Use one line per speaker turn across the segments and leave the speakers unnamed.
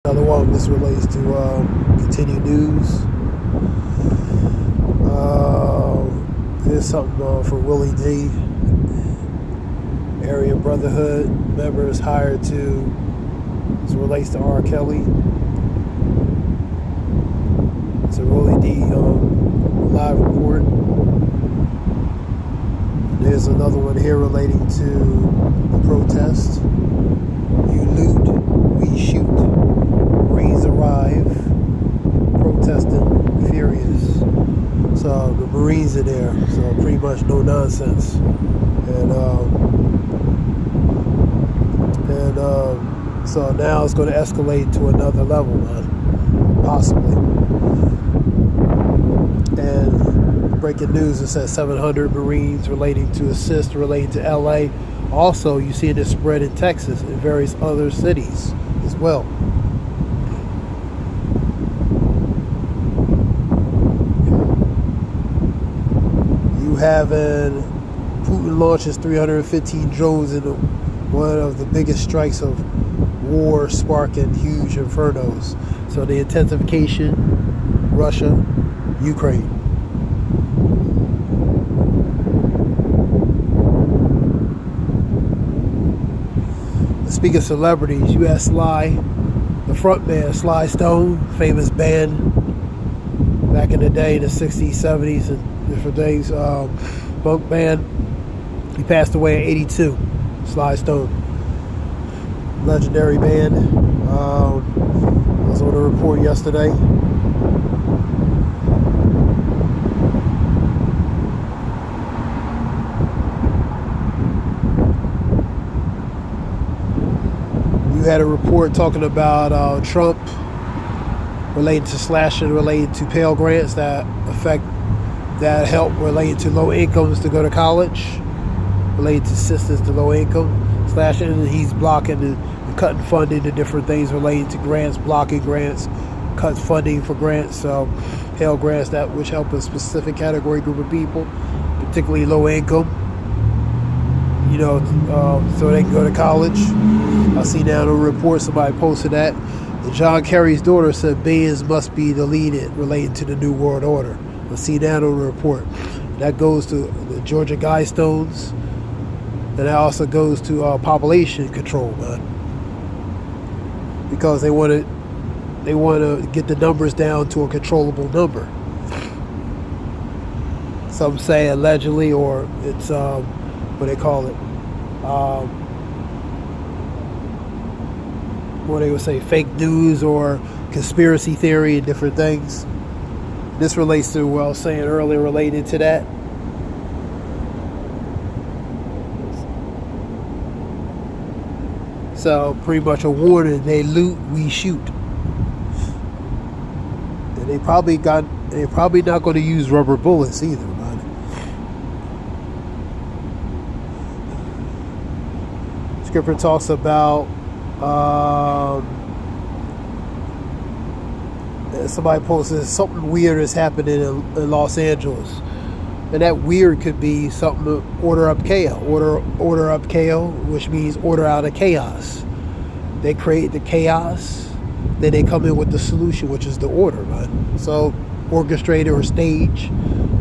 Another one, this relates to continued news. Here's something for Willie D. Area Brotherhood members hired to, this relates to R. Kelly. It's a Willie D live report. There's another one here relating to the protest. You loot, we shoot. Marines arrive, protesting, furious. So the Marines are there, so pretty much no nonsense. So now it's going to escalate to another level, man, possibly. And breaking news, it says 700 Marines relating to LA. Also, you see this spread in Texas and various other cities as well. You having Putin launches 315 drones in one of the biggest strikes of war, sparking huge infernos. So the intensification, Russia, Ukraine. Speaking of celebrities, you had Sly, the front man, Sly Stone, famous band back in the day, in the 60s, 70s, and different things. Funk band. He passed away at 82. Sly Stone, legendary band. I was on a report yesterday. You had a report talking about Trump related to slashing, related to Pell Grants that help related to low incomes to go to college, related to assistance to low income, slashing, and he's blocking and cutting funding to different things related to grants, blocking grants, cuts funding for grants, so Pell Grants that which help a specific category group of people, particularly low income, so they can go to college. I see now in a report somebody posted that John Kerry's daughter said billions must be deleted related to the New World Order. I see that on the report. That goes to the Georgia Guidestones, and that also goes to population control, man, because they want to get the numbers down to a controllable number. Some say allegedly, or it's what they call it, what they would say, fake news or conspiracy theory and different things. This relates to what I was saying earlier related to that. So pretty much a warning, they loot, we shoot. And they're probably not going to use rubber bullets either, man. Scripture talks about somebody posted something weird is happening in Los Angeles, and that weird could be something order up chaos, which means order out of chaos. They create the chaos, then they come in with the solution, which is the order, man. So orchestrated or stage,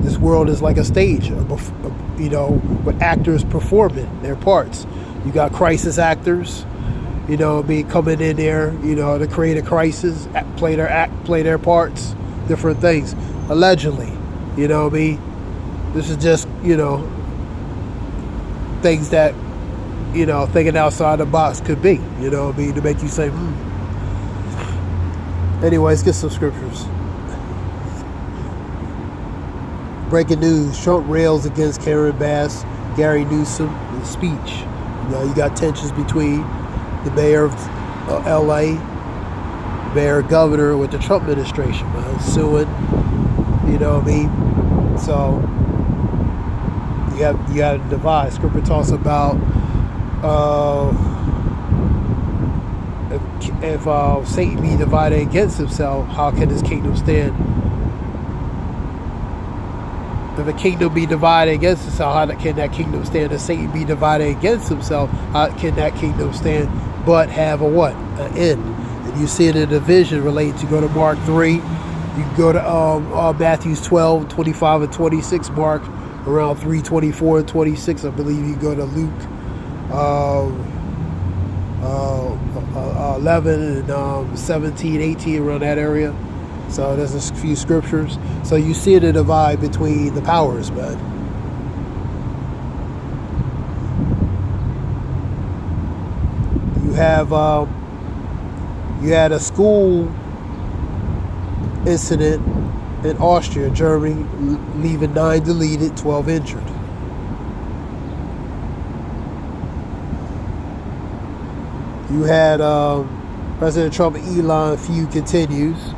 this world is like a stage, with actors performing their parts. You got crisis actors, coming in there, to create a crisis, play their parts, different things, allegedly, This is just, things that, thinking outside the box could be, to make you say, Anyway, let's get some scriptures. Breaking news, Trump rails against Karen Bass, Gary Newsom in speech. You got tensions between the mayor of LA, mayor governor with the Trump administration, man, suing, So you got to divide. Scripture talks about if Satan be divided against himself, how can his kingdom stand? If a kingdom be divided against itself, how can that kingdom stand? If Satan be divided against himself, how can that kingdom stand? But have a what? An end. You see it in the vision related to go to Mark 3. You can go to Matthew 12, 25 and 26, Mark around 3, 24 and 26. I believe you go to Luke 11 and 17, 18, around that area. So there's a few scriptures. So you see the divide between the powers, man. You had a school incident in Austria, Germany, leaving 9 deleted, 12 injured. You had President Trump and Elon feud continues.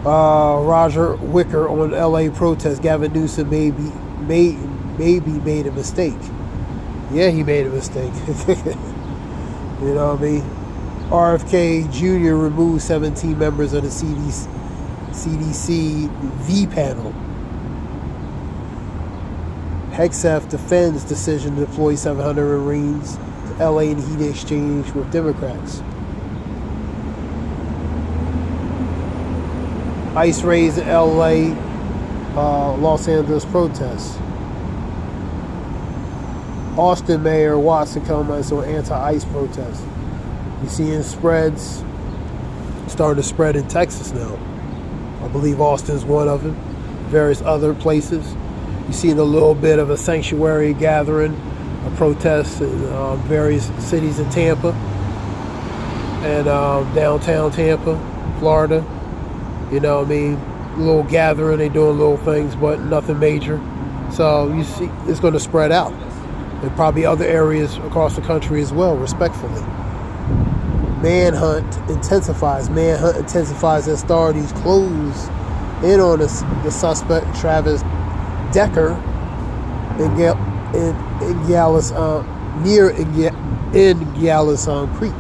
Roger Wicker on LA protest. Gavin Newsom maybe made a mistake. Yeah, he made a mistake. You know what I mean? RFK Jr. removed 17 members of the CDC V panel. Hegseth defends decision to deploy 700 Marines to LA in heated exchange with Democrats. ICE raids in LA, Los Angeles protests. Austin Mayor Watson comments on anti-ICE protests. You're seeing spreads starting to spread in Texas now. I believe Austin's one of them. Various other places. You're seeing a little bit of a sanctuary gathering, a protest in various cities in Tampa and downtown Tampa, Florida. You know what I mean? A little gathering, they doing little things, but nothing major. So you see, it's going to spread out. And probably other areas across the country as well, respectfully. Manhunt intensifies as authorities close in on the suspect, Travis Decker, in Gallus, near Gallus Creek.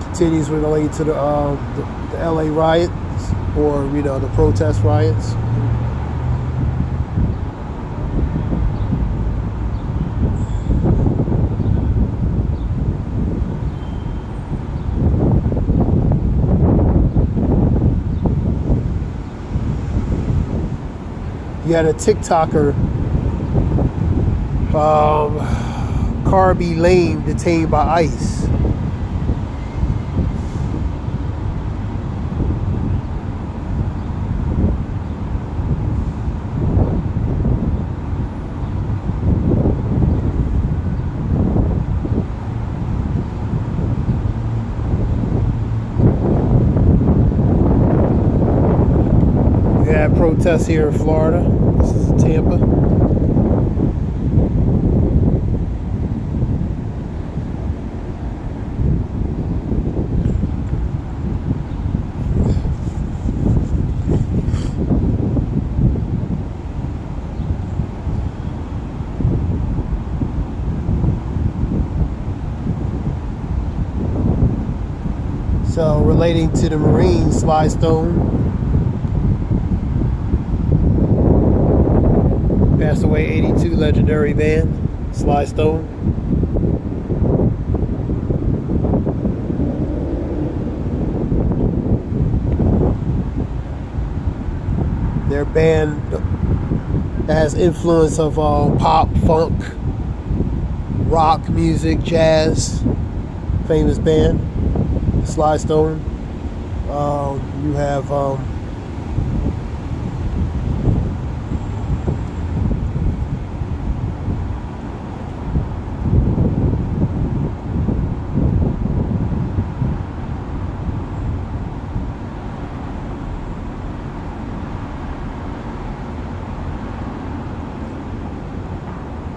Continues related to the LA riots, or the protest riots. You had a TikToker, Carby Lame, detained by ICE. Protests here in Florida. This is Tampa. So relating to the Marines, Sly Stone passed away, 82, legendary band, Sly Stone. Their band has influence of pop, funk, rock music, jazz. Famous band, Sly Stone. You have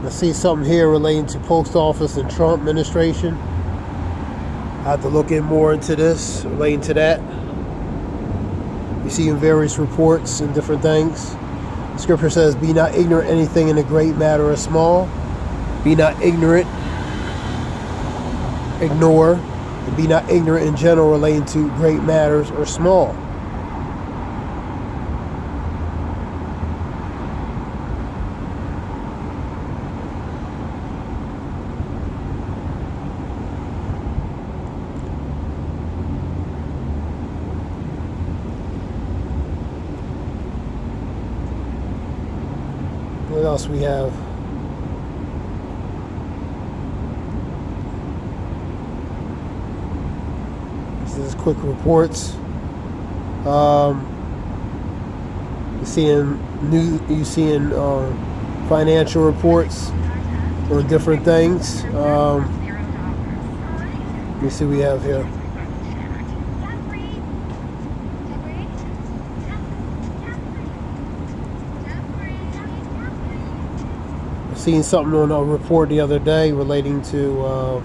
I see something here relating to post office and Trump administration. I have to look in more into this, relating to that. You see in various reports and different things. Scripture says, be not ignorant anything in a great matter or small. Be not ignorant, ignore, and be not ignorant in general relating to great matters or small. else we have? This is quick reports. You seeing financial reports on different things. Let me see what we have here. I seen something on a report the other day relating to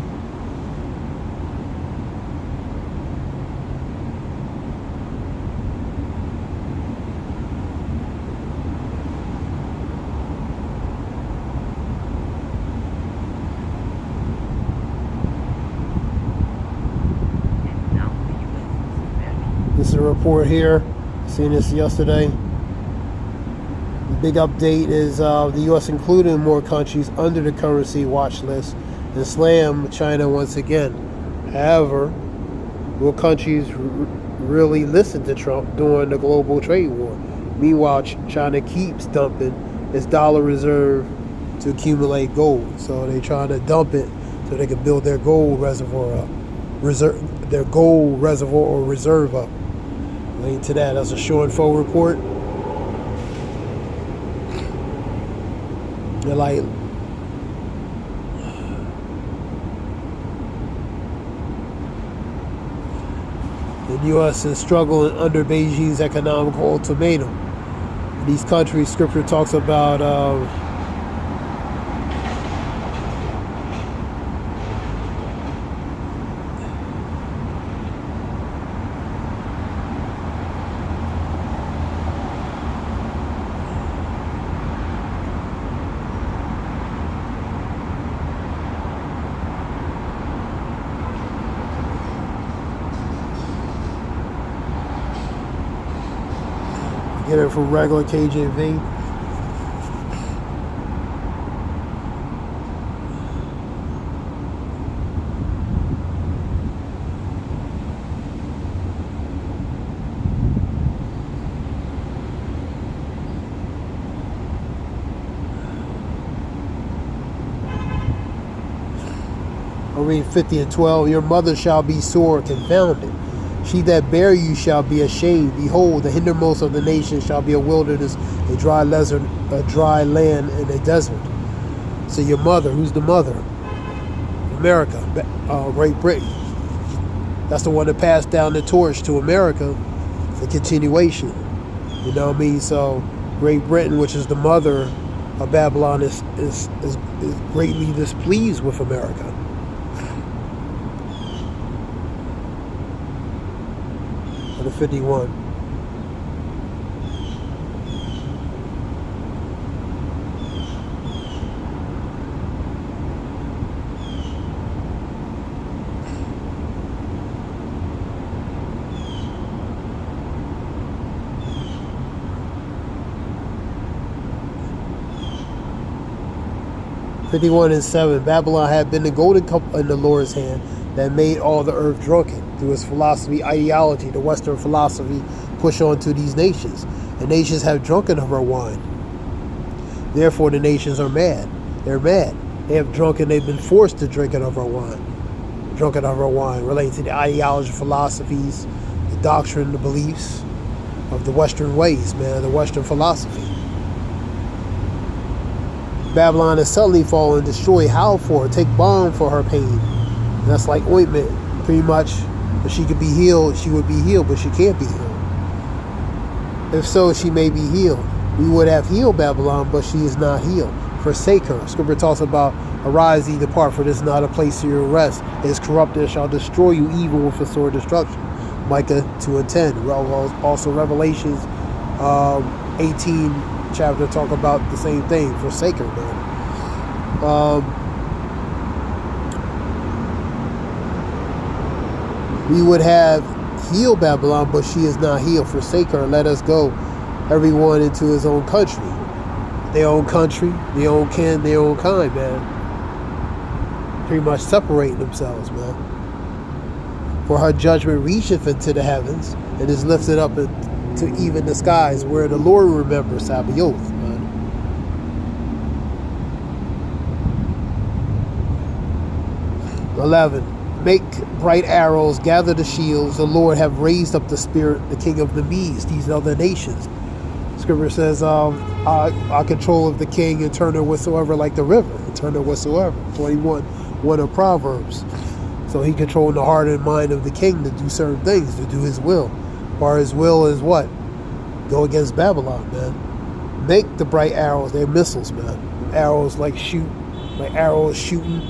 this is a report here. Seen this yesterday. The big update is the U.S. including more countries under the currency watch list and slammed China once again. However, will countries really listen to Trump during the global trade war? Meanwhile, China keeps dumping its dollar reserve to accumulate gold. So they're trying to dump it so they can build their gold reservoir up. Their gold reservoir or reserve up. Link to that. That's a show info report. They're like, the U.S. is struggling under Beijing's economic ultimatum. These countries, scripture talks about get it from regular KJV. I'll read 50 and 12. Your mother shall be sore confounded. She that bare you shall be ashamed. Behold, the hindermost of the nations shall be a wilderness, a dry land, and a desert. So your mother, who's the mother? America, Great Britain. That's the one that passed down the torch to America for continuation. You know what I mean? So Great Britain, which is the mother of Babylon, is greatly displeased with America. The 51. and 7. Babylon had been the golden cup in the Lord's hand that made all the earth drunken. Through its philosophy, ideology, the Western philosophy push on to these nations. The nations have drunken of her wine. Therefore, the nations are mad. They're mad. They have drunken. They've been forced to drink of her wine. Drunken of her wine, relating to the ideology, philosophies, the doctrine, the beliefs of the Western ways, man, the Western philosophy. Babylon has suddenly fallen, destroyed. How for? Take balm for her pain. And that's like ointment, pretty much. If she could be healed, she would be healed, but she can't be healed. If so, she may be healed. We would have healed Babylon, but she is not healed. Forsake her. Scripture talks about, arise ye, depart, for this is not a place of your rest. It is corrupted, shall destroy you even with a sword destruction. Micah 2 and 10. Also Revelations 18 chapter talk about the same thing. Forsake her, man. We would have healed Babylon, but she is not healed. Forsake her, let us go, everyone into his own country. Their own country, their own kin, their own kind, man. Pretty much separating themselves, man. For her judgment reacheth into the heavens and is lifted up to even the skies, where the Lord remembers Sabaoth, man. 11. Make bright arrows, gather the shields. The Lord have raised up the spirit, the king of the Medes, these other nations. Scripture says, I control of the king and turn her whatsoever like the river, and turn her whatsoever. 21, one of Proverbs. So he controlled the heart and mind of the king to do certain things, to do his will. Or his will is what? Go against Babylon, man. Make the bright arrows, they're missiles, man. Arrows like arrows shooting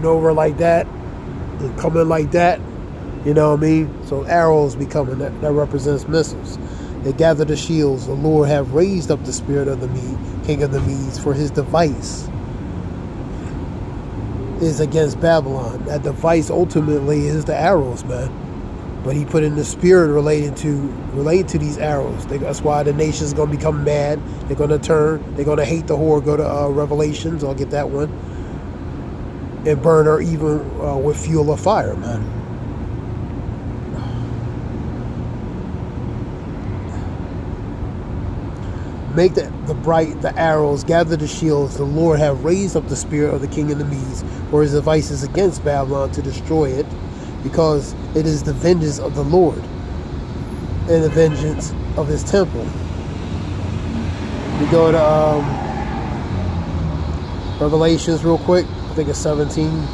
over like that, and coming like that. You know what I mean? So arrows becoming, that represents missiles. They gather the shields. The Lord have raised up the spirit of the king of the Medes, for his device is against Babylon. That device ultimately is the arrows, man. But he put in the spirit related to these arrows. That's why the nation's going to become mad. They're going to turn. They're going to hate the whore. Go to Revelations. I'll get that one. And burn her even with fuel of fire, man. Make the arrows, gather the shields. The Lord have raised up the spirit of the king of the Medes, for his devices against Babylon to destroy it, because it is the vengeance of the Lord and the vengeance of his temple. We go to Revelations real quick. I think it's 17.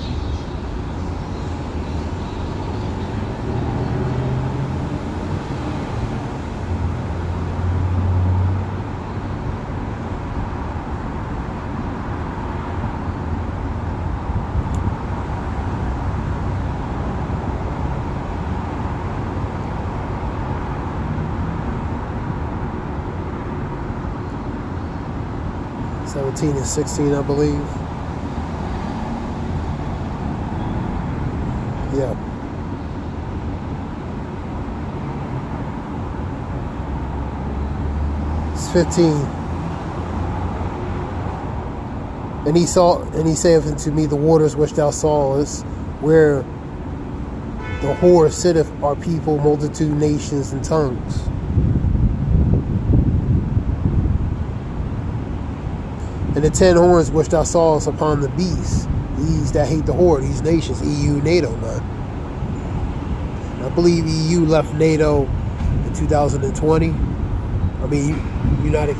And 16, I believe. Yeah. It's 15. And he saith unto me, the waters which thou sawest, where the whore sitteth, are people, multitude, nations, and tongues. And the 10 horns which thou sawest upon the beast, these that hate the whore, these nations, EU, NATO, man. And I believe EU left NATO in 2020. I mean, United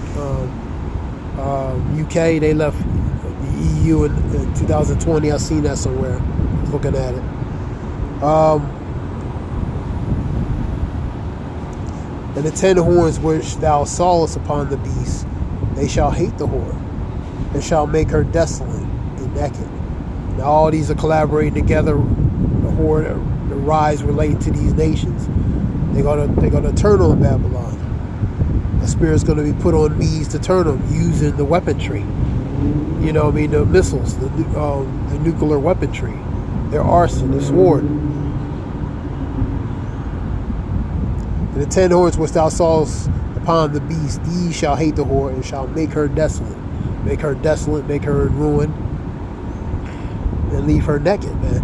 UK, they left the EU in 2020. I seen that somewhere. I was looking at it. And the 10 horns which thou sawest upon the beast, they shall hate the whore, and shall make her desolate and naked. Now all these are collaborating together. The whore, the rise related to these nations. They're gonna turn on Babylon. The spirit's gonna be put on Medes to turn them using the weaponry. You know what I mean? The missiles, the nuclear weaponry, their arson, the sword. And the 10 horns which thou sawest upon the beast, these shall hate the whore, and shall make her desolate. Make her desolate, make her in ruin, and leave her naked, man.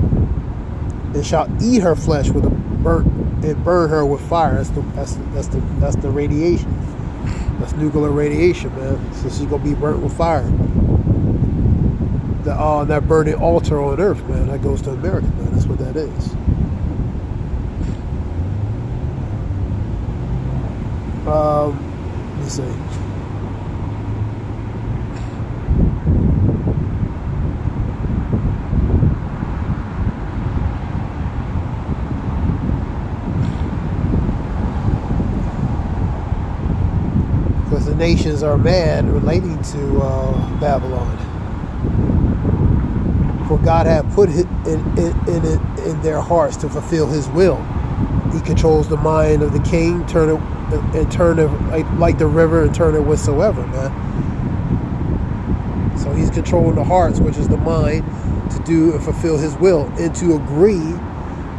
And shall eat her flesh with a burn her with fire. That's the radiation. That's nuclear radiation, man. So she's gonna be burnt with fire. That burning altar on earth, man. That goes to America, man. That's what that is. Let me see. Because the nations are mad relating to Babylon. For God hath put it in their hearts to fulfill his will. He controls the mind of the king, turn it like the river, and turn it whatsoever, man. So he's controlling the hearts, which is the mind, to do and fulfill his will, and to agree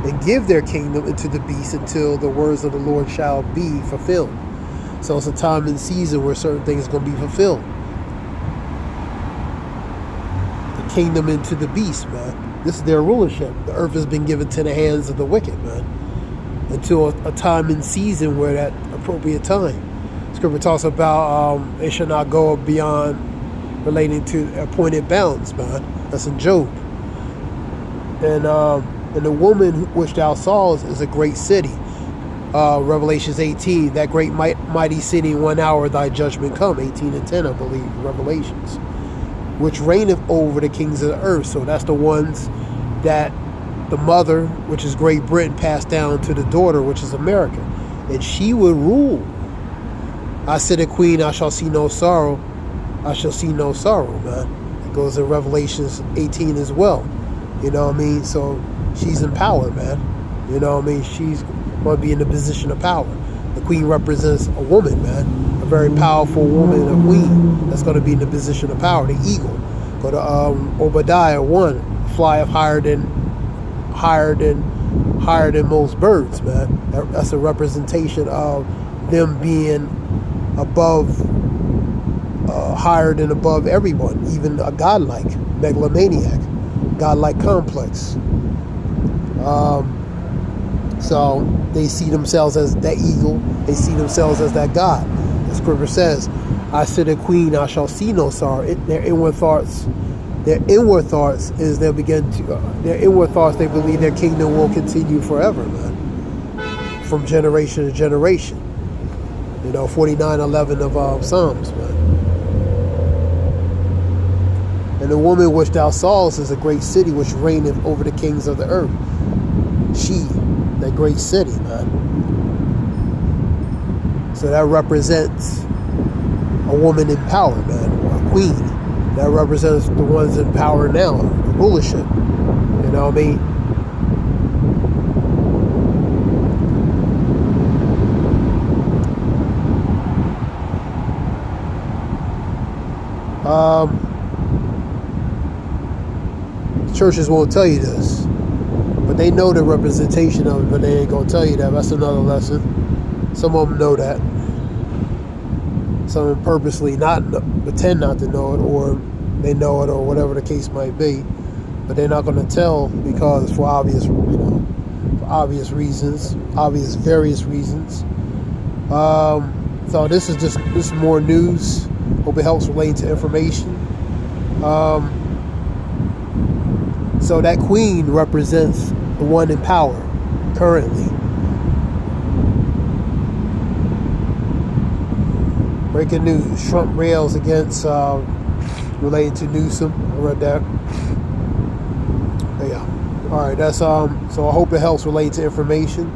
and give their kingdom into the beast until the words of the Lord shall be fulfilled. So it's a time and season where certain things are going to be fulfilled. The kingdom into the beast, man. This is their rulership. The earth has been given to the hands of the wicked, man. Until a time and season where that appropriate time. Scripture talks about it shall not go beyond relating to appointed bounds, man. That's in Job. and the woman which thou sawest is a great city. Revelations 18, that great mighty city, in 1 hour thy judgment come. 18 and 10, I believe, Revelations. Which reigneth over the kings of the earth. So that's the ones that the mother, which is Great Britain, passed down to the daughter, which is America. And she would rule. I said, a queen, I shall see no sorrow. I shall see no sorrow, man. It goes in Revelations 18 as well. You know what I mean? So she's in power, man. You know what I mean? She's going to be in the position of power. The queen represents a woman, man. A very powerful woman, a queen that's going to be in the position of power. The eagle. Go to Obadiah 1. Flyeth higher than most birds, man. That's a representation of them being above, higher than above everyone, even a godlike megalomaniac, godlike complex. So they see themselves as that eagle. They see themselves as that God. The scripture says, I said, a queen, I shall see no sorrow. Their inward thoughts is they believe their kingdom will continue forever, man. From generation to generation. 49:11 of Psalms, man. And the woman which thou sawest is a great city which reigneth over the kings of the earth. She, that great city, man. So that represents a woman in power, man, a queen. That represents the ones in power now, the rulership. You know what I mean? Churches won't tell you this, but they know the representation of it, but they ain't gonna tell you that. That's another lesson. Some of them know that. Some of them purposely pretend not to know it, or they know it, or whatever the case might be. But they're not gonna tell because for obvious, for obvious reasons, various reasons. So this is more news. Hope it helps relate to information. So that queen represents the one in power currently. Breaking news: Trump rails against related to Newsom. I read that. Yeah. All right. That's So I hope it helps relate to information.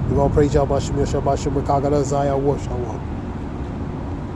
We all praise Yahweh Shem Yahshua Shem Rakagada Zaya War Shalom.